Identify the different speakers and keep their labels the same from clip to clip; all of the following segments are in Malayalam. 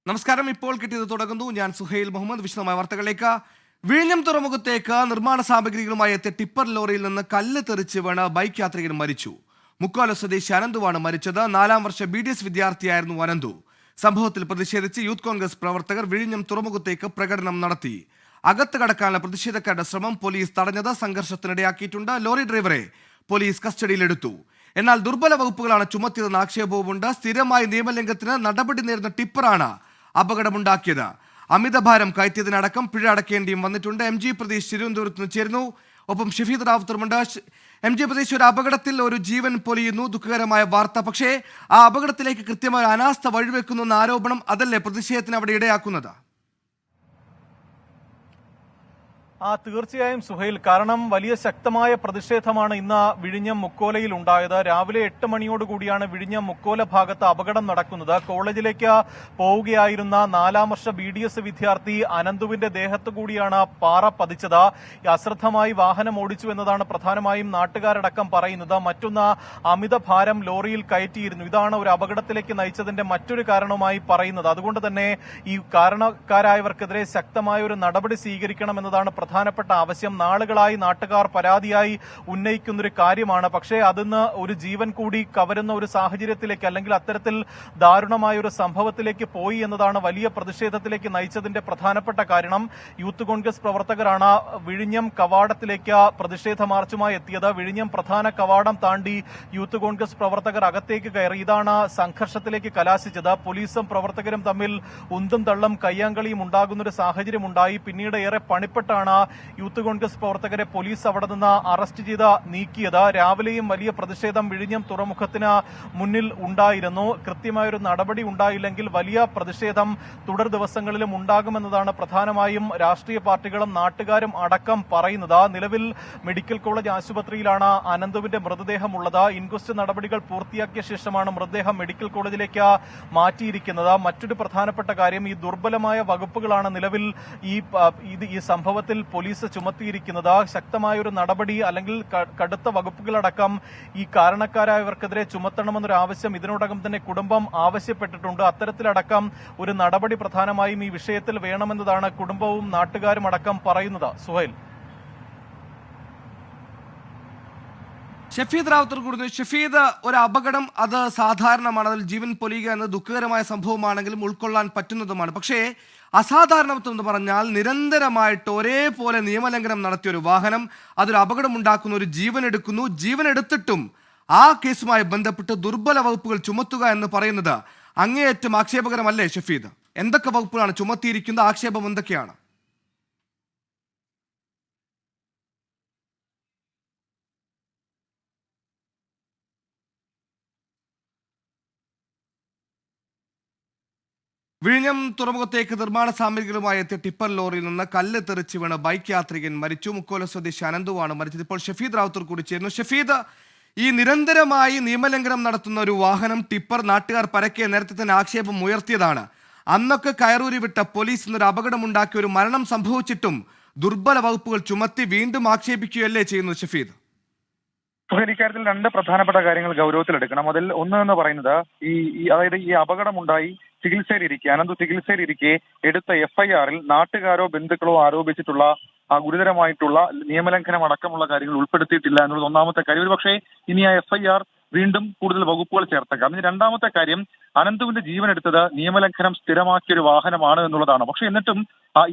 Speaker 1: നമസ്കാരം. ഇപ്പോൾ കിട്ടിയത് തുടങ്ങുന്നു. ഞാൻ സുഹൈൽ മുഹമ്മദ്. വിശദമായ വാർത്തകളിലേക്ക്. വിഴിഞ്ഞം തുറമുഖത്തേക്ക് നിർമ്മാണ സാമഗ്രികളുമായി എത്തിയ ടിപ്പർ ലോറിയിൽ നിന്ന് കല്ല് തെറിച്ച് വീണ് ബൈക്ക് യാത്രികൻ മരിച്ചു. മുക്കോല സ്വദേശി അനന്തുവാണ് മരിച്ചത്. 4ാം വർഷ BDS വിദ്യാർത്ഥിയായിരുന്നു അനന്തു. സംഭവത്തിൽ പ്രതിഷേധിച്ച് യൂത്ത് കോൺഗ്രസ് പ്രവർത്തകർ വിഴിഞ്ഞം തുറമുഖത്തേക്ക് പ്രകടനം നടത്തി. അകത്ത് കടക്കാനുള്ള പ്രതിഷേധക്കാരുടെ ശ്രമം പോലീസ് തടഞ്ഞത് സംഘർഷത്തിനിടയാക്കിയിട്ടുണ്ട്. ലോറി ഡ്രൈവറെ പോലീസ് കസ്റ്റഡിയിലെടുത്തു. എന്നാൽ ദുർബല വകുപ്പുകളാണ് ചുമത്തിയതെന്ന് ആക്ഷേപവുമുണ്ട്. സ്ഥിരമായി നിയമലംഘനത്തിന് നടപടി നേരിടുന്ന ടിപ്പറാണ് അപകടമുണ്ടാക്കിയത്. അമിതഭാരം കയറ്റിയതിനടക്കം പിഴ അടക്കേണ്ടിയും വന്നിട്ടുണ്ട്. MG പ്രതീഷ് തിരുവനന്തപുരത്ത് നിന്ന് ചേരുന്നു. ഒപ്പം ഷഫീദ് റാവുത്തറുമുണ്ട്. MG പ്രതീഷ്, ഒരു അപകടത്തിൽ ഒരു ജീവൻ പൊലിയുന്നു, ദുഃഖകരമായ വാർത്ത. പക്ഷേ ആ അപകടത്തിലേക്ക് കൃത്യമായ അനാസ്ഥ വഴിവെക്കുന്നു എന്ന ആരോപണം അതല്ലേ പ്രതിഷേധത്തിന് അവിടെ ഇടയാക്കുന്നത്?
Speaker 2: തീർച്ചയായും സുഹൈൽ, കാരണം വലിയ ശക്തമായ പ്രതിഷേധമാണ് ഇന്ന് വിഴിഞ്ഞം മുക്കോലയിൽ ഉണ്ടായത്. രാവിലെ 8 മണിയോടുകൂടിയാണ് വിഴിഞ്ഞം മുക്കോല ഭാഗത്ത് അപകടം നടക്കുന്നത്. കോളേജിലേക്ക് പോവുകയായിരുന്ന 4ാം വർഷ BDS വിദ്യാർത്ഥി അനന്തുവിന്റെ ദേഹത്തു കൂടിയാണ് പാറ പതിച്ചത്. അശ്രദ്ധമായി വാഹനം ഓടിച്ചു എന്നതാണ് പ്രധാനമായും നാട്ടുകാരടക്കം പറയുന്നത്. മറ്റൊന്ന്, അമിതഭാരം ലോറിയിൽ കയറ്റിയിരുന്നു. ഇതാണ് ഒരു അപകടത്തിലേക്ക് നയിച്ചതിന്റെ മറ്റൊരു കാരണമായി പറയുന്നത്. അതുകൊണ്ട് തന്നെ ഈ കാരണക്കാരായവർക്കെതിരെ ശക്തമായ ഒരു നടപടി സ്വീകരിക്കണമെന്നതാണ് പ്രധാനപ്പെട്ട ആവശ്യം. നാളുകളായി നാട്ടുകാർ പരാതിയായി ഉന്നയിക്കുന്നൊരു കാര്യമാണ്. പക്ഷേ അതിന്ന് ഒരു ജീവൻ കൂടി കവരുന്ന ഒരു സാഹചര്യത്തിലേക്ക്, അല്ലെങ്കിൽ അത്തരത്തിൽ ദാരുണമായ ഒരു സംഭവത്തിലേക്ക് പോയി എന്നതാണ് വലിയ പ്രതിഷേധത്തിലേക്ക് നയിച്ചതിന്റെ പ്രധാനപ്പെട്ട കാരണം. യൂത്ത് കോൺഗ്രസ് പ്രവർത്തകരാണ് വിഴിഞ്ഞം കവാടത്തിലേക്ക് പ്രതിഷേധ മാർച്ചുമായി എത്തിയത്. വിഴിഞ്ഞം പ്രധാന കവാടം താണ്ടി യൂത്ത് കോൺഗ്രസ് പ്രവർത്തകർ അകത്തേക്ക് കയറി. ഇതാണ് സംഘർഷത്തിലേക്ക് കലാശിച്ചത്. പോലീസും പ്രവർത്തകരും തമ്മിൽ ഉന്തും തള്ളും കയ്യാങ്കളിയും ഉണ്ടാകുന്നൊരു സാഹചര്യം ഉണ്ടായി. പിന്നീട് ഏറെ പണിപ്പെട്ടാണ് യൂത്ത് കോൺഗ്രസ് പ്രവർത്തകരെ പോലീസ് അവിടെ നിന്ന് അറസ്റ്റ് ചെയ്ത് നീക്കിയത്. രാവിലെയും വലിയ പ്രതിഷേധം വിഴിഞ്ഞം തുറമുഖത്തിന് മുന്നിൽ ഉണ്ടായിരുന്നു. കൃത്യമായൊരു നടപടി ഉണ്ടായില്ലെങ്കിൽ വലിയ പ്രതിഷേധം തുടർ ദിവസങ്ങളിലും ഉണ്ടാകുമെന്നതാണ് പ്രധാനമായും രാഷ്ട്രീയ പാർട്ടികളും നാട്ടുകാരും അടക്കം പറയുന്നത്. നിലവിൽ മെഡിക്കൽ കോളേജ് ആശുപത്രിയിലാണ് അനന്തുവിന്റെ മൃതദേഹമുള്ളത്. ഇൻക്വസ്റ്റ് നടപടികൾ പൂർത്തിയാക്കിയ ശേഷമാണ് മൃതദേഹം മെഡിക്കൽ കോളേജിലേക്ക് മാറ്റിയിരിക്കുന്നത്. മറ്റൊരു പ്രധാനപ്പെട്ട കാര്യം, ഈ ദുർബലമായ വകുപ്പുകളാണ് നിലവിൽ ഈ സംഭവത്തിൽ പോലീസ് ചുമത്തിയിരിക്കുന്നത്. ശക്തമായൊരു നടപടി അല്ലെങ്കിൽ കടുത്ത വകുപ്പുകളടക്കം ഈ കാരണക്കാരായവർക്കെതിരെ ചുമത്തണമെന്നൊരു ആവശ്യം ഇതിനോടകം തന്നെ കുടുംബം ആവശ്യപ്പെട്ടിട്ടുണ്ട്. അത്തരത്തിലടക്കം ഒരു നടപടി പ്രധാനമായും ഈ വിഷയത്തിൽ വേണമെന്നതാണ് കുടുംബവും നാട്ടുകാരും അടക്കം പറയുന്നത്. സുഹൈൽ.
Speaker 1: ഷഫീദ് റാവുത്തർ കൂടുന്നു. ഷഫീദ്, ഒരു അപകടം അത് സാധാരണമാണ്. അതിൽ ജീവൻ പൊലിയുക എന്നത് ദുഃഖകരമായ സംഭവമാണെങ്കിലും ഉൾക്കൊള്ളാൻ പറ്റുന്നതുമാണ്. പക്ഷേ അസാധാരണത്വം എന്ന് പറഞ്ഞാൽ നിരന്തരമായിട്ട് ഒരേപോലെ നിയമലംഘനം നടത്തിയ ഒരു വാഹനം അതൊരു അപകടം ഉണ്ടാക്കുന്ന ഒരു ജീവൻ എടുക്കുന്നു. ജീവൻ എടുത്തിട്ടും ആ കേസുമായി ബന്ധപ്പെട്ട് ദുർബല വകുപ്പുകൾ ചുമത്തുക എന്ന് പറയുന്നത് അങ്ങേയറ്റം ആക്ഷേപകരമല്ലേ ഷഫീദ്? എന്തൊക്കെ വകുപ്പുകളാണ് ചുമത്തിയിരിക്കുന്നത്? ആക്ഷേപം എന്തൊക്കെയാണ്? വിഴിഞ്ഞം തുറമുഖത്തേക്ക് നിർമ്മാണ സാമഗ്രികളുമായി എത്തിയ ടിപ്പർ ലോറിയിൽ നിന്ന് കല്ല് തെറിച്ച് വീണ് ബൈക്ക് യാത്രികൻ മരിച്ചു. മുക്കോല സ്വദേശി അനന്തുവാണ് മരിച്ചത്. ഇപ്പോൾ ഷഫീദ് റാവുത്തർ കൂടി ചേരുന്നു. ഷഫീദ്, ഈ നിരന്തരമായി നിയമലംഘനം നടത്തുന്ന ഒരു വാഹനം ടിപ്പർ നാട്ടുകാർ പരക്കെ നേരത്തെ തന്നെ ആക്ഷേപം ഉയർത്തിയതാണ്. അന്നൊക്കെ കയറൂരി വിട്ട പോലീസ് ഇന്നൊരു അപകടമുണ്ടാക്കി ഒരു മരണം സംഭവിച്ചിട്ടും ദുർബല വകുപ്പുകൾ ചുമത്തി വീണ്ടും ആക്ഷേപിക്കുകയല്ലേ ചെയ്യുന്നത് ഷഫീദ്?
Speaker 3: ഇക്കാര്യത്തിൽ 2 പ്രധാനപ്പെട്ട കാര്യങ്ങൾ ഗൗരവത്തിലെടുക്കണം. അതിൽ ഒന്ന് എന്ന് പറയുന്നത് അതായത് ഈ അപകടമുണ്ടായി അനന്തു ചികിത്സയിലിരിക്കെ എടുത്ത FIR-ൽ നാട്ടുകാരോ ബന്ധുക്കളോ ആരോപിച്ചിട്ടുള്ള ഗുരുതരമായിട്ടുള്ള നിയമലംഘനം അടക്കമുള്ള കാര്യങ്ങൾ ഉൾപ്പെടുത്തിയിട്ടില്ല എന്നുള്ളത് ഒന്നാമത്തെ കാര്യം. ഒരു പക്ഷേ ഇനി ആ FIR വീണ്ടും കൂടുതൽ വകുപ്പുകൾ ചേർത്തേക്കാം. ഇനി രണ്ടാമത്തെ കാര്യം, അനന്തുവിന്റെ ജീവൻ എടുത്തത് നിയമലംഘനം സ്ഥിരമാക്കിയൊരു വാഹനമാണ് എന്നുള്ളതാണ്. പക്ഷെ എന്നിട്ടും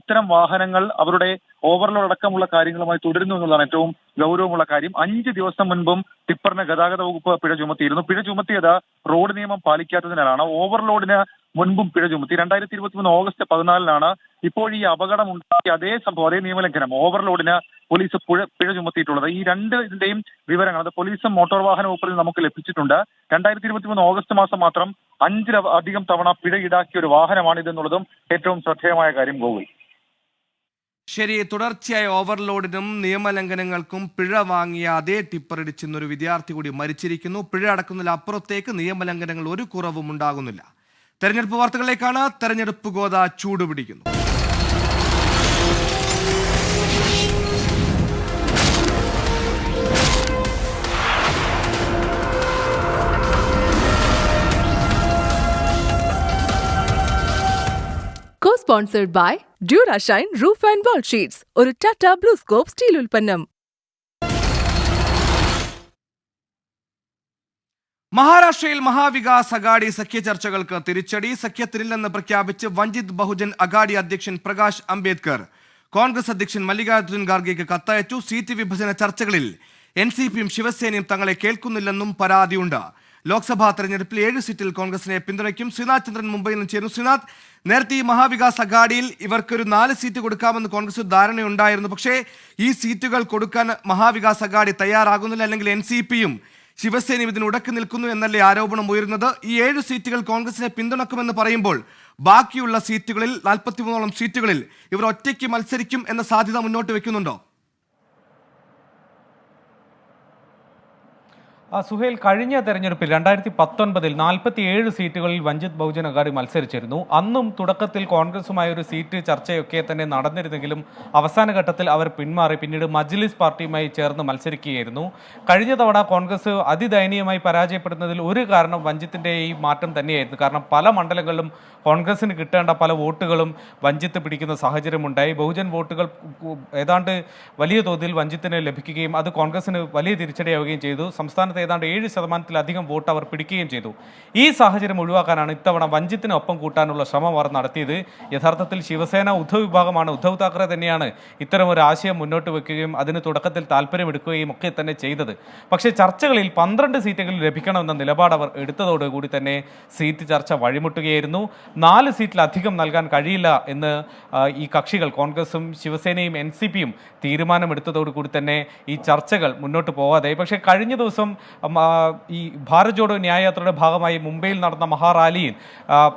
Speaker 3: ഇത്തരം വാഹനങ്ങൾ അവരുടെ ഓവർലോഡ് അടക്കമുള്ള കാര്യങ്ങളുമായി തുടരുന്നു എന്നുള്ളതാണ് ഏറ്റവും ഗൗരവമുള്ള കാര്യം. 5 ദിവസം മുൻപും ടിപ്പറിന് ഗതാഗത വകുപ്പ് പിഴ ചുമത്തിയിരുന്നു. പിഴ ചുമത്തിയത് റോഡ് നിയമം പാലിക്കാത്തതിനാലാണ്. ഓവർലോഡിന് മുൻപും പിഴ ചുമത്തി. 2023 ഓഗസ്റ്റ് 14-നാണ് ഇപ്പോൾ ഈ അപകടം ഉണ്ടാക്കിയ അതേ സംഭവം, അതേ നിയമലംഘനം ഓവർലോഡിന് പോലീസ് പിഴ ചുമത്തിയിട്ടുള്ളത്. ഈ ഇതിന്റെയും വിവരങ്ങൾ അത് പോലീസും മോട്ടോർ വാഹന വകുപ്പിൽ നമുക്ക് ലഭിച്ചിട്ടുണ്ട്. 2023 ഓഗസ്റ്റ് മാസം മാത്രം 5-ലധികം തവണ പിഴ ഈടാക്കിയ ഒരു വാഹനമാണ് ഇതെന്നുള്ളതും ഏറ്റവും ശ്രദ്ധേയമായ കാര്യം. ഗോകുൽ,
Speaker 1: ശരി, തുടർച്ചയായ ഓവർലോഡിനും നിയമലംഘനങ്ങൾക്കും പിഴ വാങ്ങിയ അതേ ടിപ്പർ ഇടിച്ചെന്നൊരു വിദ്യാർത്ഥി കൂടി മരിച്ചിരിക്കുന്നു. പിഴ അടക്കുന്നതിൽ അപ്പുറത്തേക്ക് നിയമലംഘനങ്ങൾ ഒരു കുറവും ഉണ്ടാകുന്നില്ല. തെരഞ്ഞെടുപ്പ് വാർത്തകളിലേക്കാണ്. തെരഞ്ഞെടുപ്പ് ഗോദ ചൂടുപിടിക്കുന്നു.
Speaker 4: Sponsored by Durashine Roof and Wall Sheets. ഒരു ടാറ്റ ബ്ലൂസ്കോപ്പ് സ്റ്റീൽ ഉൽപ്പന്നം.
Speaker 1: മഹാരാഷ്ട്രയിൽ മഹാവികാസ് അഗാഡി സഖ്യ ചർച്ചകൾക്ക് തിരിച്ചടി. സഖ്യത്തിനില്ലെന്ന് പ്രഖ്യാപിച്ച് വഞ്ചിത് ബഹുജൻ അഗാഡി അധ്യക്ഷൻ പ്രകാശ് അംബേദ്കർ കോൺഗ്രസ് അധ്യക്ഷൻ മല്ലികാർജ്ജുൻ ഖാർഗെയ്ക്ക് കത്തയച്ചു. സീറ്റ് വിഭജന ചർച്ചകളിൽ എൻസിപിയും ശിവസേനയും തങ്ങളെ കേൾക്കുന്നില്ലെന്നും പരാതിയുണ്ട്. ലോക്സഭാ തെരഞ്ഞെടുപ്പിൽ 7 സീറ്റിൽ കോൺഗ്രസിനെ പിന്തുണയ്ക്കും. ശ്രീനാഥ് ചന്ദ്രൻ മുംബൈയിൽ നിന്ന് ചേരുന്നു. ശ്രീനാഥ്, നേരത്തെ ഈ മഹാവികാസ് അഗാഡിയിൽ ഇവർക്കൊരു 4 സീറ്റ് കൊടുക്കാമെന്ന് കോൺഗ്രസ് ധാരണയുണ്ടായിരുന്നു. പക്ഷേ ഈ സീറ്റുകൾ കൊടുക്കാൻ മഹാവികാസ് അഗാഡി തയ്യാറാകുന്നില്ല, അല്ലെങ്കിൽ NCPയും ശിവസേനയും ഇതിന് ഉടക്കി നിൽക്കുന്നു എന്നല്ലേ ആരോപണം ഉയരുന്നത്. ഈ 7 സീറ്റുകൾ കോൺഗ്രസിനെ പിന്തുണക്കുമെന്ന് പറയുമ്പോൾ ബാക്കിയുള്ള സീറ്റുകളിൽ 43ഓളം സീറ്റുകളിൽ ഇവർ ഒറ്റയ്ക്ക് മത്സരിക്കും എന്ന സാധ്യത മുന്നോട്ട് വെക്കുന്നുണ്ടോ?
Speaker 2: സുഹേൽ, കഴിഞ്ഞ തെരഞ്ഞെടുപ്പിൽ 2019 47 സീറ്റുകളിൽ വഞ്ചിത് ബഹുജൻ അഗാഡി മത്സരിച്ചിരുന്നു. അന്നും തുടക്കത്തിൽ കോൺഗ്രസുമായ ഒരു സീറ്റ് ചർച്ചയൊക്കെ തന്നെ നടന്നിരുന്നെങ്കിലും അവസാന ഘട്ടത്തിൽ അവർ പിന്മാറി പിന്നീട് മജ്ലിസ് പാർട്ടിയുമായി ചേർന്ന് മത്സരിക്കുകയായിരുന്നു. കഴിഞ്ഞ തവണ കോൺഗ്രസ് അതിദയനീയമായി പരാജയപ്പെടുന്നതിൽ ഒരു കാരണം വഞ്ചിത്തിന്റെ ഈ മാറ്റം തന്നെയായിരുന്നു. കാരണം പല മണ്ഡലങ്ങളിലും കോൺഗ്രസിന് കിട്ടേണ്ട പല വോട്ടുകളും വഞ്ചിത്ത് പിടിക്കുന്ന സാഹചര്യമുണ്ടായി. ബഹുജൻ വോട്ടുകൾ ഏതാണ്ട് വലിയ തോതിൽ വഞ്ചിത്തിന് ലഭിക്കുകയും അത് കോൺഗ്രസിന് വലിയ തിരിച്ചടിയാവുകയും ചെയ്തു. സംസ്ഥാനത്ത് ഏതാണ്ട് 7% വോട്ട് അവർ പിടിക്കുകയും ചെയ്തു. ഈ സാഹചര്യം ഒഴിവാക്കാനാണ് ഇത്തവണ വഞ്ചിത്തിന് ഒപ്പം കൂട്ടാനുള്ള ശ്രമം അവർ നടത്തിയത്. യഥാർത്ഥത്തിൽ ശിവസേന ഉദ്ധവ് വിഭാഗമാണ്, ഉദ്ധവ് താക്കറെ തന്നെയാണ് ഇത്തരം ഒരു ആശയം മുന്നോട്ട് വെക്കുകയും അതിന് തുടക്കത്തിൽ താല്പര്യമെടുക്കുകയും ഒക്കെ തന്നെ ചെയ്തത്. പക്ഷേ ചർച്ചകളിൽ 12 സീറ്റെങ്കിലും ലഭിക്കണമെന്ന നിലപാട് അവർ എടുത്തതോടുകൂടി തന്നെ സീറ്റ് ചർച്ച വഴിമുട്ടുകയായിരുന്നു. 4 സീറ്റിലധികം നൽകാൻ കഴിയില്ല എന്ന് ഈ കക്ഷികൾ കോൺഗ്രസും ശിവസേനയും NCPയും തീരുമാനമെടുത്തതോടുകൂടി തന്നെ ഈ ചർച്ചകൾ മുന്നോട്ട് പോകാതെ. പക്ഷേ കഴിഞ്ഞ ദിവസം ഈ ഭാരത് ജോഡോ ന്യായയാത്രയുടെ ഭാഗമായി മുംബൈയിൽ നടന്ന മഹാറാലിയിൽ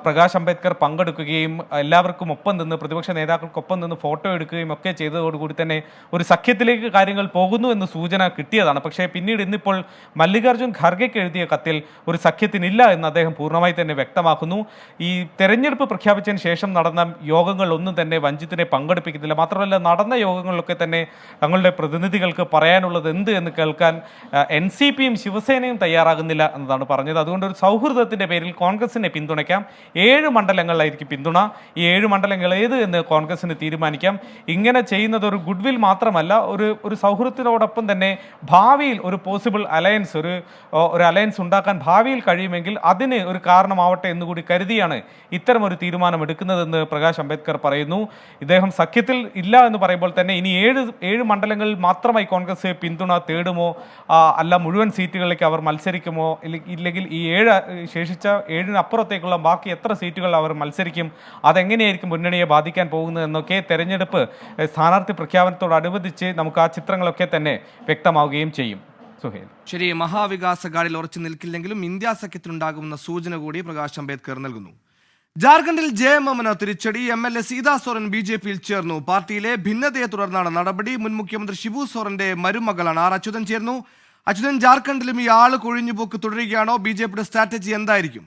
Speaker 2: പ്രകാശ് അംബേദ്കർ പങ്കെടുക്കുകയും എല്ലാവർക്കും ഒപ്പം നിന്ന് പ്രതിപക്ഷ നേതാക്കൾക്കൊപ്പം നിന്ന് ഫോട്ടോ എടുക്കുകയും ഒക്കെ ചെയ്തതോടുകൂടി തന്നെ ഒരു സഖ്യത്തിലേക്ക് കാര്യങ്ങൾ പോകുന്നു എന്ന് സൂചന കിട്ടിയതാണ്. പക്ഷേ പിന്നീട് ഇന്നിപ്പോൾ മല്ലികാർജ്ജുൻ ഖാർഗെയ്ക്ക് എഴുതിയ കത്തിൽ ഒരു സഖ്യത്തിനില്ല എന്ന് അദ്ദേഹം പൂർണ്ണമായി തന്നെ വ്യക്തമാക്കുന്നു. ഈ തെരഞ്ഞെടുപ്പ് പ്രഖ്യാപിച്ചതിന് ശേഷം നടന്ന യോഗങ്ങളിലൊന്നും തന്നെ വഞ്ചിത്തിനെ പങ്കെടുപ്പിക്കുന്നില്ല. മാത്രമല്ല നടന്ന യോഗങ്ങളിലൊക്കെ തന്നെ തങ്ങളുടെ പ്രതിനിധികൾക്ക് പറയാനുള്ളത് എന്ത് എന്ന് കേൾക്കാൻ NCPയും ശിവസേനയും തയ്യാറാകുന്നില്ല എന്നതാണ് പറഞ്ഞത്. അതുകൊണ്ട് ഒരു സൗഹൃദത്തിന്റെ പേരിൽ കോൺഗ്രസിനെ പിന്തുണയ്ക്കാം. 7 മണ്ഡലങ്ങളിലായിരിക്കും പിന്തുണ. ഈ 7 മണ്ഡലങ്ങൾ ഏത് എന്ന് കോൺഗ്രസിന് തീരുമാനിക്കാം. ഇങ്ങനെ ചെയ്യുന്നത് ഒരു ഗുഡ്വിൽ മാത്രമല്ല, ഒരു സൗഹൃദത്തിനോടൊപ്പം തന്നെ ഭാവിയിൽ ഒരു പോസിബിൾ അലയൻസ് ഒരു അലയൻസ് ഉണ്ടാക്കാൻ ഭാവിയിൽ കഴിയുമെങ്കിൽ അതിന് ഒരു കാരണമാവട്ടെ എന്നുകൂടി കരുതിയാണ് ഇത്തരം ഒരു തീരുമാനം എടുക്കുന്നതെന്ന് പ്രകാശ് അംബേദ്കർ പറയുന്നു. ഇദ്ദേഹം സഖ്യത്തിൽ ഇല്ല എന്ന് പറയുമ്പോൾ തന്നെ ഇനി 7 മണ്ഡലങ്ങളിൽ മാത്രമായി കോൺഗ്രസ് പിന്തുണ തേടുമോ, അല്ല മുഴുവൻ സീറ്റുകളിലേക്ക് അവർ മത്സരിക്കുമോ, ഇല്ലെങ്കിൽ ഈ 7 ശേഷിച്ച 7-ന് അപ്പുറത്തേക്കുള്ള ബാക്കി എത്ര സീറ്റുകൾ അവർ മത്സരിക്കും, അതെങ്ങനെയായിരിക്കും മുന്നണിയെ ബാധിക്കാൻ പോകുന്നത് എന്നൊക്കെ തെരഞ്ഞെടുപ്പ് സ്ഥാനാർത്ഥി പ്രഖ്യാപനത്തോടനുബന്ധിച്ച് നമുക്ക് ആ ചിത്രങ്ങളൊക്കെ തന്നെ വ്യക്തമാവുകയും ചെയ്യും. സുഹേൽ,
Speaker 1: ശരി, മഹാവികാസ് അഗാഡിയിൽ ഉറച്ചു നിൽക്കില്ലെങ്കിലും ഇന്ത്യ സഖ്യത്തിനുണ്ടാകുമെന്ന സൂചന കൂടി പ്രകാശ് അംബേദ്കർ നൽകുന്നു. ജാർഖണ്ഡിൽ JMMന് തിരിച്ചടി. MLA സീതാ സോറൻ BJPയിൽ ചേർന്നു. പാർട്ടിയിലെ ഭിന്നതയെ തുടർന്നാണ് നടപടി. മുൻ മുഖ്യമന്ത്രി ഷിബു സോറന്റെ മരുമകളാണ് അച്യുതൻ ചേർന്നു. അച്യുതൻ, ജാർഖണ്ഡിലും ഈ ആള് കൊഴിഞ്ഞുപോക്ക് തുടരുകയാണോ? BJPയുടെ സ്ട്രാറ്റജി എന്തായിരിക്കും?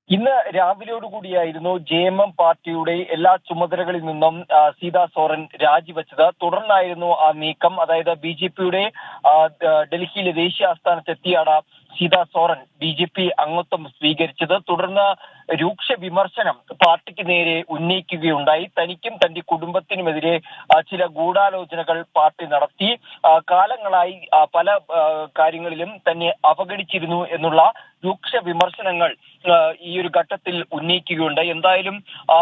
Speaker 5: ഇന്ന് രാവിലെയോടുകൂടിയായിരുന്നു JMM പാർട്ടിയുടെ എല്ലാ ചുമതലകളിൽ നിന്നും സീതാ സോറൻ രാജിവെച്ചത്. തുടർന്നായിരുന്നു ആ നീക്കം. അതായത് BJPയുടെ ഡൽഹിയിലെ ദേശീയ ആസ്ഥാനത്തെത്തിയാണ് സീതാ സോറൻ BJP അംഗത്വം സ്വീകരിച്ചത്. തുടർന്ന് രൂക്ഷ വിമർശനം പാർട്ടിക്ക് നേരെ ഉന്നയിക്കുകയുണ്ടായി. തനിക്കും തന്റെ കുടുംബത്തിനുമെതിരെ ചില ഗൂഢാലോചനകൾ പാർട്ടി നടത്തി, കാലങ്ങളായി പല കാര്യങ്ങളിലും തന്നെ അവഗണിച്ചിരുന്നു എന്നുള്ള രൂക്ഷ വിമർശനങ്ങൾ ഈ ഒരു ഘട്ടത്തിൽ ഉന്നയിക്കുകയുണ്ടായി. എന്തായാലും ആ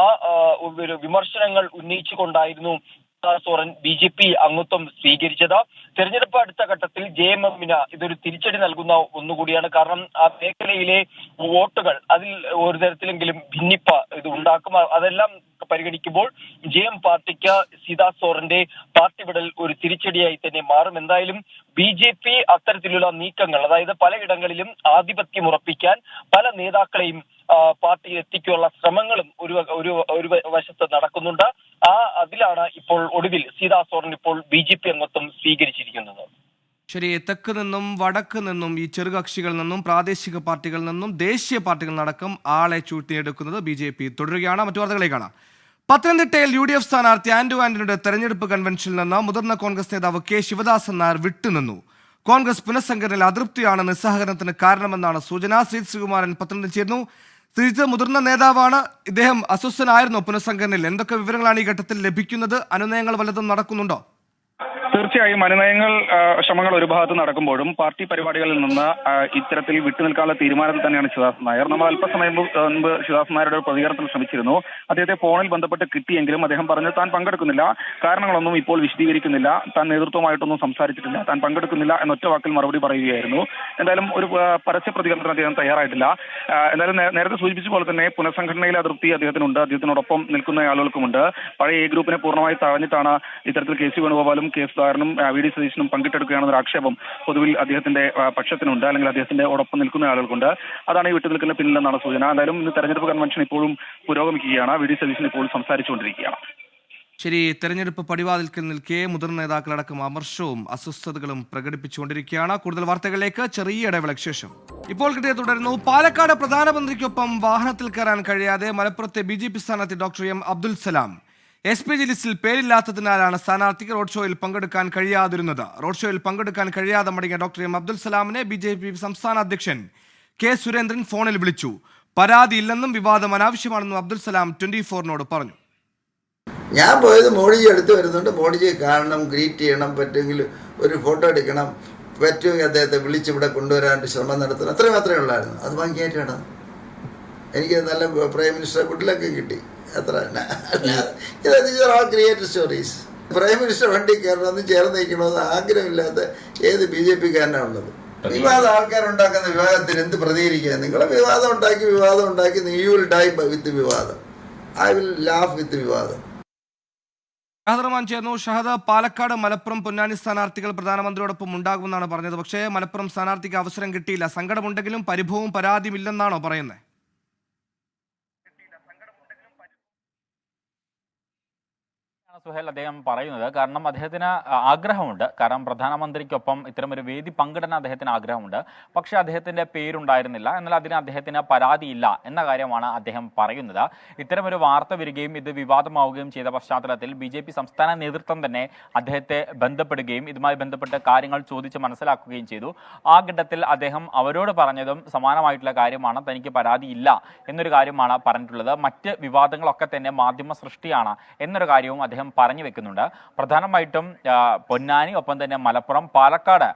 Speaker 5: വിമർശനങ്ങൾ ഉന്നയിച്ചുകൊണ്ടായിരുന്നു സോറൻ BJP അംഗത്വം സ്വീകരിച്ചത്. തെരഞ്ഞെടുപ്പ് അടുത്ത ഘട്ടത്തിൽ JMMന് ഇതൊരു തിരിച്ചടി നൽകുന്ന ഒന്നുകൂടിയാണ്. കാരണം ആ മേഖലയിലെ വോട്ടുകൾ അതിൽ ഒരു തരത്തിലെങ്കിലും ഭിന്നിപ്പ് ഇത് ഉണ്ടാക്കും. അതെല്ലാം പരിഗണിക്കുമ്പോൾ JM പാർട്ടിക്ക് സീതാ സോറന്റെ പാർട്ടി വിടൽ ഒരു തിരിച്ചടിയായി തന്നെ മാറും. എന്തായാലും BJP അത്തരത്തിലുള്ള നീക്കങ്ങൾ, അതായത് പലയിടങ്ങളിലും ആധിപത്യം ഉറപ്പിക്കാൻ പല നേതാക്കളെയും പാർട്ടിയിൽ എത്തിക്കാനുള്ള ശ്രമങ്ങളും ഒരു വശത്ത് നടക്കുന്നുണ്ട്. അതിലാണ് ഇപ്പോൾ ഒടുവിൽ സീതാ സോറൻ ഇപ്പോൾ BJP അംഗത്വം സ്വീകരിച്ചിരിക്കുന്നത്.
Speaker 1: ശരി, തെക്ക് നിന്നും വടക്ക് നിന്നും ഈ ചെറുകക്ഷികളിൽ നിന്നും പ്രാദേശിക പാർട്ടികളിൽ നിന്നും ദേശീയ പാർട്ടികളിലടക്കം ആളെ ചൂട്ടിയെടുക്കുന്നത് BJP തുടരുകയാണ്. മറ്റു വാർത്തകളെ കാണാം. പത്തനംതിട്ടയിൽ UDF സ്ഥാനാർത്ഥി ആന്റണിയുടെ തെരഞ്ഞെടുപ്പ് കൺവെൻഷനിൽ നിന്ന് മുതിർന്ന കോൺഗ്രസ് നേതാവ് K ശിവദാസൻ നായർ വിട്ടുനിന്നു. കോൺഗ്രസ് പുനഃസംഘടനയിൽ അതൃപ്തിയാണ് നിസ്സഹകരണത്തിന് കാരണമെന്നാണ് സൂചന. ശ്രീകുമാരൻ പത്തനംതിട്ട ചേർന്നു. ശ്രീജിത്ത് മുതിർന്ന നേതാവാണ്, ഇദ്ദേഹം അസ്വസ്ഥനായിരുന്നു പുനഃസംഘടനയിൽ. എന്തൊക്കെ വിവരങ്ങളാണ് ഈ ഘട്ടത്തിൽ ലഭിക്കുന്നത്? അനുനയങ്ങൾ വല്ലതും നടക്കുന്നുണ്ടോ?
Speaker 3: തീർച്ചയായും അനുനയങ്ങൾ ശ്രമങ്ങൾ ഒരു ഭാഗത്ത് നടക്കുമ്പോഴും പാർട്ടി പരിപാടികളിൽ നിന്ന് ഇത്തരത്തിൽ വിട്ടുനിൽക്കാനുള്ള തീരുമാനത്തിൽ തന്നെയാണ് ശിവദാസൻ നായർ. നമ്മൾ അല്പസമയം മുമ്പ് ശിവദാസൻ നായരുടെ ഒരു പ്രതികരണത്തിന് ശ്രമിച്ചിരുന്നു. അദ്ദേഹത്തെ ഫോണിൽ ബന്ധപ്പെട്ട് കിട്ടിയെങ്കിലും അദ്ദേഹം പറഞ്ഞു താൻ പങ്കെടുക്കുന്നില്ല, കാരണങ്ങളൊന്നും ഇപ്പോൾ വിശദീകരിക്കുന്നില്ല, താൻ നേതൃത്വമായിട്ടൊന്നും സംസാരിച്ചിട്ടില്ല, താൻ പങ്കെടുക്കുന്നില്ല എന്നൊറ്റ വാക്കിൽ മറുപടി പറയുകയായിരുന്നു. എന്തായാലും ഒരു പരസ്യ പ്രതികരണത്തിന് അദ്ദേഹം തയ്യാറായിട്ടില്ല. എന്തായാലും നേരത്തെ സൂചിപ്പിച്ച പോലെ തന്നെ പുനഃസംഘടനയിലെ അതൃപ്തി അദ്ദേഹത്തിനുണ്ട്, അദ്ദേഹത്തിനോടൊപ്പം നിൽക്കുന്ന ആളുകൾക്കുമുണ്ട്. പഴയ എ ഗ്രൂപ്പിനെ പൂർണ്ണമായി തഴഞ്ഞിട്ടാണ് ഇത്തരത്തിൽ കെ സി വേണുഗോപാലും കെ സുധാകരനും വി ഡി സതീശനും പങ്കിട്ടെടുക്കുകയാണെന്നൊരു ആക്ഷേപം പൊതുവിൽ അദ്ദേഹത്തിന്റെ പക്ഷത്തിനുണ്ട്, അല്ലെങ്കിൽ അദ്ദേഹത്തിന്റെ ഒപ്പം നിൽക്കുന്ന ആളുകൾക്കുണ്ട്. അതാണ് ഈ വിട്ടുനിൽക്കുന്ന പിന്നിലെന്നാണ് സൂചന. എന്തായാലും ഇന്ന് തെരഞ്ഞെടുപ്പ് കൺവെൻഷൻ ഇപ്പോഴും പുരോഗമിക്കുകയാണ്. വി ഡി സതീശൻ ഇപ്പോൾ സംസാരിച്ചുകൊണ്ടിരിക്കുകയാണ്.
Speaker 1: ശരി, തെരഞ്ഞെടുപ്പ് പടിവാതിൽക്കൽ നിൽക്കെ മുതിർന്ന നേതാക്കളടക്കം അമർഷവും അസ്വസ്ഥതകളും പ്രകടിപ്പിച്ചുകൊണ്ടിരിക്കുകയാണ്. കൂടുതൽ വാർത്തകളിലേക്ക് ചെറിയ ഇടവേളയ്ക്ക് ശേഷം. ഇപ്പോൾ കിട്ടിയ തുടരുന്നു. പാലക്കാട് പ്രധാനമന്ത്രിക്കൊപ്പം വാഹനത്തിൽ കയറാൻ കഴിയാതെ മലപ്പുറത്തെ BJP സ്ഥാനാർത്ഥി doctor M Abdul Salam SPG ലിസ്റ്റിൽ പേരില്ലാത്തതിനാലാണ് സ്ഥാനാർത്ഥിക്ക് റോഡ് ഷോയിൽ പങ്കെടുക്കാൻ കഴിയാതിരുന്നത്. റോഡ് ഷോയിൽ പങ്കെടുക്കാൻ കഴിയാതെ മടങ്ങിയ ഡോക്ടർ എം അബ്ദുൽ സലാമിനെ BJP സംസ്ഥാന അധ്യക്ഷൻ കെ സുരേന്ദ്രൻ ഫോണിൽ വിളിച്ചു. പരാതിയില്ലെന്നും വിവാദം അനാവശ്യമാണെന്നും അബ്ദുൽ സലാം 24-നോട് പറഞ്ഞു.
Speaker 6: ഞാൻ പോയത് മോഡിജി അടുത്ത് വരുന്നുണ്ട്, മോഡിജിയെ കാണണം, ഗ്രീറ്റ് ചെയ്യണം, പറ്റുമെങ്കിൽ ഒരു ഫോട്ടോ എടുക്കണം, പറ്റുമെങ്കിൽ അദ്ദേഹത്തെ വിളിച്ചിവിടെ കൊണ്ടുവരാൻ ശ്രമം നടത്തണം, അത്രയും മാത്രമേ ഉള്ളായിരുന്നു. അത് ഭംഗിയായിട്ടാണ്. എനിക്ക് നല്ല പ്രൈം മിനിസ്റ്റർ കുട്ടിലൊക്കെ കിട്ടി, അത്ര തന്നെ. Creative stories. പ്രൈം മിനിസ്റ്റർ വണ്ടി കയറണമെന്ന് ചേർന്ന് നിൽക്കണമെന്ന് ആഗ്രഹമില്ലാത്ത ഏത് BJP-കാരനാണ് ഉള്ളത്? വിവാദം ആൾക്കാരുണ്ടാക്കുന്ന വിവാദത്തിന് എന്ത് പ്രതികരിക്കുക? നിങ്ങൾ വിവാദം ഉണ്ടാക്കി യു വിൽ ഡൈ വിത്ത് വിവാദം. ഐ വിൽ ലാഫ് വിത്ത് വിവാദം.
Speaker 1: ഷഹദ് റഹ്മാൻ ചേർന്നു. ഷഹദ്, പാലക്കാട്, മലപ്പുറം, പൊന്നാനി സ്ഥാനാർത്ഥികൾ പ്രധാനമന്ത്രിയോടൊപ്പം ഉണ്ടാകുമെന്നാണ് പറഞ്ഞത്. പക്ഷേ മലപ്പുറം സ്ഥാനാർത്ഥിക്ക് അവസരം കിട്ടിയില്ല. സങ്കടമുണ്ടെങ്കിലും പരിഭവവും പരാതിയും ഇല്ലെന്നാണോ പറയുന്നത്?
Speaker 7: സുഹേൽ അദ്ദേഹം പറയുന്നത്. കാരണം അദ്ദേഹത്തിന് ആഗ്രഹമുണ്ട്, കാരണം പ്രധാനമന്ത്രിക്കൊപ്പം ഇത്തരമൊരു വേദി പങ്കിടാൻ അദ്ദേഹത്തിന് ആഗ്രഹമുണ്ട്. പക്ഷേ അദ്ദേഹത്തിന്റെ പേരുണ്ടായിരുന്നില്ല, എന്നാൽ അതിന് അദ്ദേഹത്തിന് പരാതിയില്ല എന്ന കാര്യമാണ് അദ്ദേഹം പറയുന്നത്. ഇത്തരമൊരു വാർത്ത വരികയും ഇത് വിവാദമാവുകയും ചെയ്ത പശ്ചാത്തലത്തിൽ BJP സംസ്ഥാന നേതൃത്വം തന്നെ അദ്ദേഹത്തെ ബന്ധപ്പെടുകയും ഇതുമായി ബന്ധപ്പെട്ട കാര്യങ്ങൾ ചോദിച്ച് മനസ്സിലാക്കുകയും ചെയ്തു. ആ ഘട്ടത്തിൽ അദ്ദേഹം അവരോട് പറഞ്ഞതും സമാനമായിട്ടുള്ള കാര്യമാണ്, തനിക്ക് പരാതിയില്ല എന്നൊരു കാര്യമാണ് പറഞ്ഞിട്ടുള്ളത്. മറ്റ് വിവാദങ്ങളൊക്കെ തന്നെ മാധ്യമ സൃഷ്ടിയാണ് എന്നൊരു കാര്യവും അദ്ദേഹം പറഞ്ഞു വെക്കുന്നുണ്ട്. പ്രധാനമായിട്ടും പൊന്നാനി, ഒപ്പം തന്നെ മലപ്പുറം, പാലക്കാട്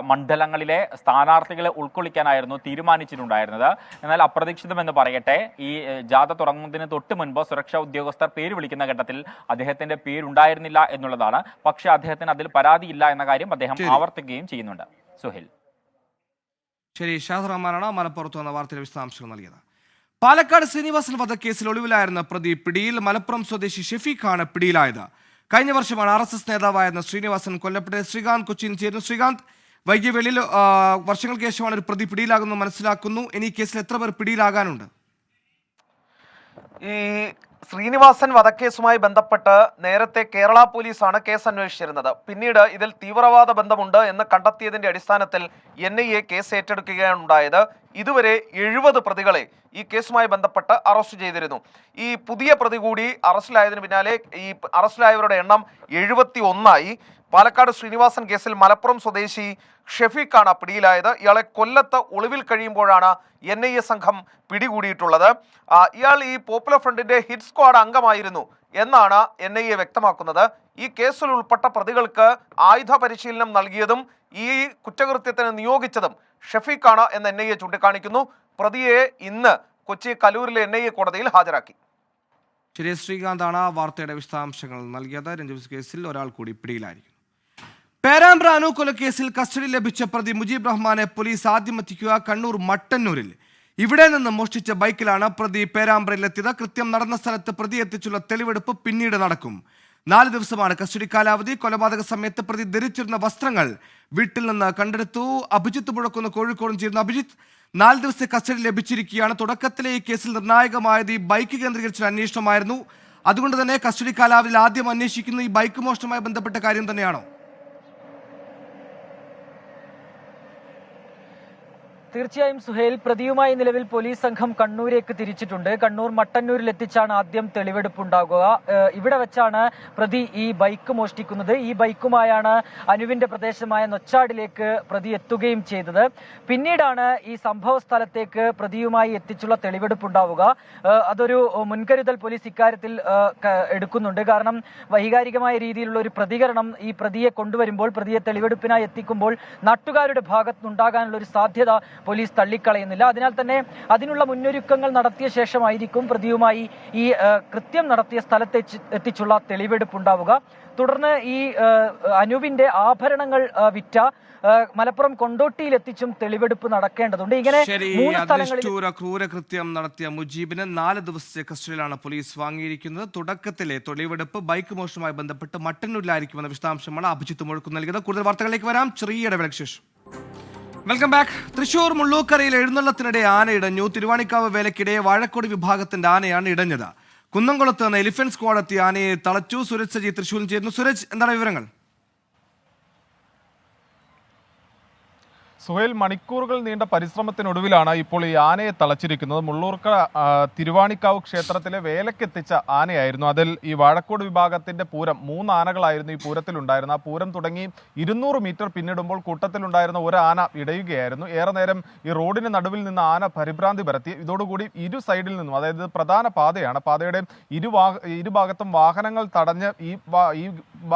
Speaker 7: മണ്ഡലങ്ങളിലെ സ്ഥാനാർത്ഥികളെ ഉൾക്കൊള്ളിക്കാനായിരുന്നു തീരുമാനിച്ചിട്ടുണ്ടായിരുന്നത്. എന്നാൽ അപ്രതീക്ഷിതമെന്ന് പറയട്ടെ, ഈ ജാഥ തുടങ്ങുന്നതിന് തൊട്ട് മുൻപ് സുരക്ഷാ ഉദ്യോഗസ്ഥർ പേര് വിളിക്കുന്ന ഘട്ടത്തിൽ അദ്ദേഹത്തിന്റെ പേരുണ്ടായിരുന്നില്ല എന്നുള്ളതാണ്. പക്ഷേ അദ്ദേഹത്തിന് അതിൽ പരാതിയില്ല എന്ന കാര്യം അദ്ദേഹം ആവർത്തിക്കുകയും ചെയ്യുന്നുണ്ട്. സുഹേൽ,
Speaker 1: ശരി. ഷഹദ് റഹ്മാനാണ് മലപ്പുറത്ത് വന്ന വാർത്തയുടെ വിശദാംശങ്ങൾ നൽകിയത്. പാലക്കാട് ശ്രീനിവാസൻ വധക്കേസിൽ ഒളിവിലായിരുന്ന പ്രതി പിടിയിൽ. മലപ്പുറം സ്വദേശി ഷെഫീഖാണ് പിടിയിലായത്. കഴിഞ്ഞ വർഷമാണ് RSS നേതാവായിരുന്ന ശ്രീനിവാസൻ കൊല്ലപ്പെട്ടത്. ശ്രീകാന്ത് കൊച്ചിയിൽ ചേരുന്നു. ശ്രീകാന്ത്, വൈകിയ വേളയിൽ വർഷങ്ങൾക്ക് ശേഷമാണ് ഒരു പ്രതി പിടിയിലാകുന്നത് മനസ്സിലാക്കുന്നു. ഇനി കേസിൽ എത്ര പേർ പിടിയിലാകാനുണ്ട്?
Speaker 8: ഈ ശ്രീനിവാസൻ വധക്കേസുമായി ബന്ധപ്പെട്ട് നേരത്തെ കേരള പോലീസാണ് കേസ് അന്വേഷിച്ചിരുന്നത്. പിന്നീട് ഇതിൽ തീവ്രവാദ ബന്ധമുണ്ട് എന്ന് കണ്ടെത്തിയതിന്റെ അടിസ്ഥാനത്തിൽ NIA കേസ് ഏറ്റെടുക്കുകയാണ് ഉണ്ടായത്. ഇതുവരെ 70 പ്രതികളെ ഈ കേസുമായി ബന്ധപ്പെട്ട് അറസ്റ്റ് ചെയ്തിരുന്നു. ഈ പുതിയ പ്രതി കൂടി അറസ്റ്റിലായതിനു പിന്നാലെ ഈ അറസ്റ്റിലായവരുടെ എണ്ണം 71ആയി. പാലക്കാട് ശ്രീനിവാസൻ കേസിൽ മലപ്പുറം സ്വദേശി ഷെഫീഖാണ് പിടിയിലായത്. ഇയാളെ കൊല്ലത്ത് ഒളിവിൽ കഴിയുമ്പോഴാണ് NIA സംഘം പിടികൂടിയിട്ടുള്ളത്. ഇയാൾ ഈ പോപ്പുലർ ഫ്രണ്ടിന്റെ ഹിറ്റ് സ്ക്വാഡ് അംഗമായിരുന്നു എന്നാണ് NIA വ്യക്തമാക്കുന്നത്. ഈ കേസിൽ ഉൾപ്പെട്ട പ്രതികൾക്ക് ആയുധ പരിശീലനം നൽകിയതും ഈ കുറ്റകൃത്യത്തിന് നിയോഗിച്ചതും ഷെഫീഖാണ് എന്ന് NIA ചൂണ്ടിക്കാണിക്കുന്നു. പ്രതിയെ ഇന്ന് കൊച്ചി കലൂരിലെ NIA കോടതിയിൽ ഹാജരാക്കി.
Speaker 1: ശരി, ശ്രീകാന്താണ് വാർത്തയുടെ വിശദാംശങ്ങൾ നൽകിയത്. രഞ്ജിത്ത് കേസിൽ ഒരാൾ കൂടി പിടിയിലായിരിക്കും. പേരാമ്പ്ര അനു കൊലക്കേസിൽ കസ്റ്റഡി ലഭിച്ച പ്രതി മുജീബ് റഹ്മാനെ പോലീസ് ആദ്യം എത്തിക്കുക കണ്ണൂർ മട്ടന്നൂരിൽ. ഇവിടെ നിന്ന് മോഷ്ടിച്ച ബൈക്കിലാണ് പ്രതി പേരാമ്പ്രയിലെത്തിയത്. കൃത്യം നടന്ന സ്ഥലത്ത് പ്രതി എത്തിച്ചുള്ള തെളിവെടുപ്പ് പിന്നീട് നടക്കും. 4 ദിവസമാണ് കസ്റ്റഡി കാലാവധി. കൊലപാതക സമയത്ത് പ്രതി ധരിച്ചിരുന്ന വസ്ത്രങ്ങൾ വീട്ടിൽ നിന്ന് കണ്ടെടുത്തു. അഭിജിത്ത് പുഴക്കുന്ന കോഴിക്കോടും ചേരുന്ന അഭിജിത്ത്, 4 ദിവസത്തെ കസ്റ്റഡി ലഭിച്ചിരിക്കുകയാണ്. തുടക്കത്തിലെ ഈ കേസിൽ നിർണായകമായത് ഈ ബൈക്ക് കേന്ദ്രീകരിച്ചുള്ള അന്വേഷണമായിരുന്നു. അതുകൊണ്ട് തന്നെ കസ്റ്റഡി കാലാവധിയിൽ ആദ്യം അന്വേഷിക്കുന്ന ഈ ബൈക്ക് മോഷണവുമായി ബന്ധപ്പെട്ട കാര്യം തന്നെയാണോ?
Speaker 9: തീർച്ചയായും സുഹേൽ, പ്രതിയുമായി നിലവിൽ പോലീസ് സംഘം കണ്ണൂരേക്ക് തിരിച്ചിട്ടുണ്ട്. കണ്ണൂർ മട്ടന്നൂരിൽ എത്തിച്ചാണ് ആദ്യം തെളിവെടുപ്പ് ഉണ്ടാകുക. ഇവിടെ വെച്ചാണ് പ്രതി ഈ ബൈക്ക് മോഷ്ടിക്കുന്നത്. ഈ ബൈക്കുമായാണ് അനുവിന്റെ പ്രദേശമായ നൊച്ചാടിലേക്ക് പ്രതി എത്തുകയും ചെയ്തത്. പിന്നീടാണ് ഈ സംഭവ സ്ഥലത്തേക്ക് പ്രതിയുമായി എത്തിച്ചുള്ള തെളിവെടുപ്പ് ഉണ്ടാവുക. അതൊരു മുൻകരുതൽ പോലീസ് ഇക്കാര്യത്തിൽ എടുക്കുന്നുണ്ട്. കാരണം വൈകാരികമായ രീതിയിലുള്ള ഒരു പ്രതികരണം ഈ പ്രതിയെ കൊണ്ടുവരുമ്പോൾ, പ്രതിയെ തെളിവെടുപ്പിനായി എത്തിക്കുമ്പോൾ നാട്ടുകാരുടെ ഭാഗത്തുനിന്നുണ്ടാകാനുള്ള ഒരു സാധ്യത പോലീസ് തള്ളിക്കളയുന്നില്ല. അതിനാൽ തന്നെ അതിനുള്ള മുന്നൊരുക്കങ്ങൾ നടത്തിയ ശേഷമായിരിക്കും പ്രതിയുമായി ഈ കൃത്യം നടത്തിയ സ്ഥലത്ത് എത്തിച്ചുള്ള തെളിവെടുപ്പ് ഉണ്ടാവുക. തുടർന്ന് ഈ അനുവിന്റെ ആഭരണങ്ങൾ വിറ്റ മലപ്പുറം കൊണ്ടോട്ടിയിൽ എത്തിച്ചും തെളിവെടുപ്പ് നടക്കേണ്ടതുണ്ട്. ഇങ്ങനെ മൂന്ന് സ്ഥലങ്ങളിൽ
Speaker 1: ക്രൂരകൃത്യം നടത്തിയ മുജീബിന് 4 ദിവസത്തെ കസ്റ്റഡിയിലാണ് പോലീസ് വാങ്ങിയിരിക്കുന്നത്. തുടക്കത്തിലെ തെളിവെടുപ്പ് ബൈക്ക് മോഷണവുമായി ബന്ധപ്പെട്ട് മട്ടന്നൂരിലായിരിക്കുമെന്ന വിശദാംശമാണ് അഭിജിത്ത് മുഴക്ക് നൽകിയത്. കൂടുതൽ വാർത്തകളിലേക്ക് വരാം, ചെറിയ ഇടവേളയ്ക്ക് ശേഷം. Welcome back. തൃശൂർ മുള്ളൂക്കരയിൽ എഴുന്നള്ളത്തിനിടെ ആന ഇടഞ്ഞു. തിരുവാണിക്കാവ് വേലയ്ക്കിടെ വാഴക്കോട് വിഭാഗത്തിന്റെ ആനയാണ് ഇടഞ്ഞത്. കുന്നംകുളത്ത് നിന്ന് എലിഫന്റ് സ്ക്വാഡ് എത്തിയ ആനയെ തളച്ചു. സുരജ് സജി തൃശൂരിൽ ചേരുന്നു. സുരജ്, എന്താണ് വിവരങ്ങൾ?
Speaker 2: സുഹേൽ, മണിക്കൂറുകൾ നീണ്ട പരിശ്രമത്തിനൊടുവിലാണ് ഇപ്പോൾ ഈ ആനയെ തളച്ചിരിക്കുന്നത്. മുള്ളൂർക്കര തിരുവാണിക്കാവ് ക്ഷേത്രത്തിലെ വേലക്കെത്തിച്ച ആനയായിരുന്നു. അതിൽ ഈ വാഴക്കോട് വിഭാഗത്തിന്റെ പൂരം 3 ആനകളായിരുന്നു ഈ പൂരത്തിലുണ്ടായിരുന്നത്. ആ പൂരം തുടങ്ങി 200 മീറ്റർ പിന്നിടുമ്പോൾ കൂട്ടത്തിലുണ്ടായിരുന്ന ഒരു ആന ഇടയുകയായിരുന്നു. ഏറെ നേരം ഈ റോഡിന് നടുവിൽ നിന്ന് ആന പരിഭ്രാന്തി പരത്തി. ഇതോടുകൂടി ഇരു സൈഡിൽ നിന്നും, അതായത് പ്രധാന പാതയാണ്, പാതയുടെ ഇരുഭാഗത്തും വാഹനങ്ങൾ തടഞ്ഞ് ഈ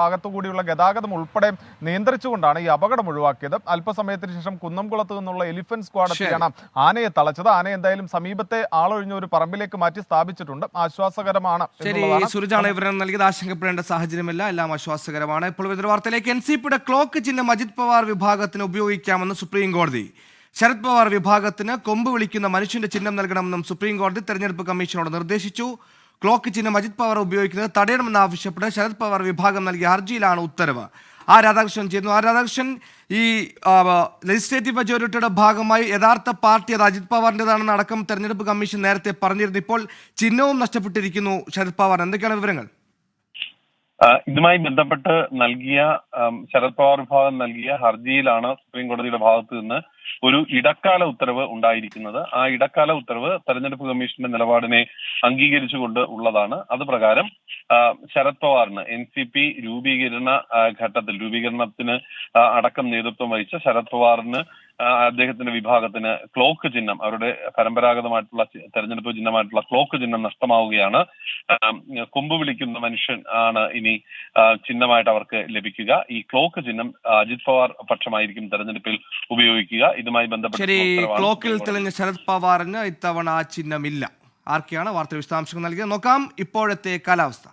Speaker 2: ഭാഗത്തു കൂടിയുള്ള ഗതാഗതം ഉൾപ്പെടെ നിയന്ത്രിച്ചുകൊണ്ടാണ് ഈ അപകടം ഒഴിവാക്കിയത്. അല്പസമയത്തിന് ശേഷം കുന്നംകുളത്ത് നിന്നുള്ള എലിഫന്റ് സ്ക്വാഡ് എത്തിയാണ് ആനയെ തളച്ചത്. ആന എന്തായാലും സമീപത്തെ ആളൊഴിഞ്ഞ ഒരു പറമ്പിലേക്ക് മാറ്റി സ്ഥാപിച്ചിട്ടുണ്ട്. ആശ്വാസകരമാണ്.
Speaker 1: സുരജാണ് വിവരം നൽകിയത്. ആശങ്കപ്പെടേണ്ട സാഹചര്യമില്ല, എല്ലാം ആശ്വാസകരമാണ്. ഇപ്പോൾ ഇതൊരു വാർത്തയിലേക്ക്. എൻസിപിയുടെ ക്ലോക്ക് ചിഹ്നം അജിത് പവാർ വിഭാഗത്തിന് ഉപയോഗിക്കാമെന്ന് സുപ്രീം കോടതി. ശരത് പവാർ വിഭാഗത്തിന് കൊമ്പ് വിളിക്കുന്ന മനുഷ്യന്റെ ചിഹ്നം നൽകണമെന്നും സുപ്രീം കോടതി തെരഞ്ഞെടുപ്പ് കമ്മീഷനോട് നിർദ്ദേശിച്ചു. ക്ലോക്ക് ചിഹ്നം അജിത് പവാർ ഉപയോഗിക്കുന്നത് തടയണമെന്നാവശ്യപ്പെട്ട് ശരത് പവാർ വിഭാഗം നൽകിയ ഹർജിയിലാണ് ഉത്തരവ്. രാധാകൃഷ്ണൻ ചേരുന്നു. രാധാകൃഷ്ണൻ, ഈ ലെജിസ്ലേറ്റീവ് മെജോറിറ്റിയുടെ ഭാഗമായി യഥാർത്ഥ പാർട്ടി അത് അജിത് പവാറിൻ്റെതാണെന്ന് അടക്കം തെരഞ്ഞെടുപ്പ് കമ്മീഷൻ നേരത്തെ പറഞ്ഞിരുന്നു. ഇപ്പോൾ ചിഹ്നവും നഷ്ടപ്പെട്ടിരിക്കുന്നു ശരത് പവാർ. എന്തൊക്കെയാണ് വിവരങ്ങൾ?
Speaker 10: ഇതുമായി ബന്ധപ്പെട്ട് ശരത് പവാർ വിഭാഗം നൽകിയ ഹർജിയിലാണ് സുപ്രീം കോടതിയുടെ ഭാഗത്ത് നിന്ന് ഒരു ഇടക്കാല ഉത്തരവ് ഉണ്ടായിരിക്കുന്നത്. ആ ഇടക്കാല ഉത്തരവ് തെരഞ്ഞെടുപ്പ് കമ്മീഷന്റെ നിലപാടിനെ അംഗീകരിച്ചുകൊണ്ട് ഉള്ളതാണ്. അത് പ്രകാരം ശരത് പവാറിന് NCP രൂപീകരണത്തിന് അടക്കം നേതൃത്വം വഹിച്ച ശരത് പവാറിന് അദ്ദേഹത്തിന്റെ വിഭാഗത്തിന് ക്ലോക്ക് ചിഹ്നം, അവരുടെ പരമ്പരാഗതമായിട്ടുള്ള തെരഞ്ഞെടുപ്പ് ചിഹ്നമായിട്ടുള്ള ക്ലോക്ക് ചിഹ്നം നഷ്ടമാവുകയാണ്. കൊമ്പ് വിളിക്കുന്ന മനുഷ്യൻ ആണ് ഇനി ചിഹ്നമായിട്ട് അവർക്ക് ലഭിക്കുക. ഈ ക്ലോക്ക് ചിഹ്നം അജിത് പവാർ പക്ഷമായിരിക്കും തെരഞ്ഞെടുപ്പിൽ ഉപയോഗിക്കുക. ഇതുമായി ബന്ധപ്പെട്ട്
Speaker 1: ക്ലോക്കിൽ തെളിഞ്ഞ ശരത് പവാറിന് ഇത്തവണ ആ ചിഹ്നമില്ല. ആർക്കെയാണ് വാർത്ത വിശദാംശങ്ങൾ നൽകിയത് നോക്കാം. ഇപ്പോഴത്തെ കാലാവസ്ഥ.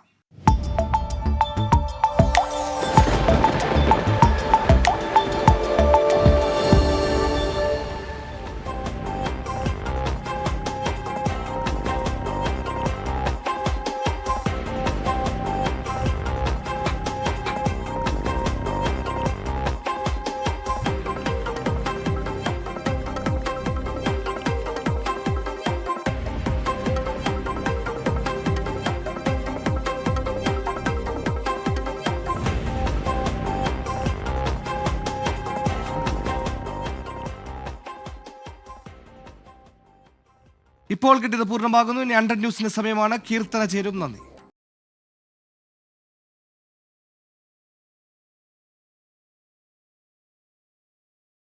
Speaker 1: ഇപ്പോൾ കിട്ടിയത് പൂർണ്ണമാകുന്നു. ഇനി 100 ന്യൂസിന്റെ സമയമാണ്. കീർത്തന ചേരും. നന്ദി.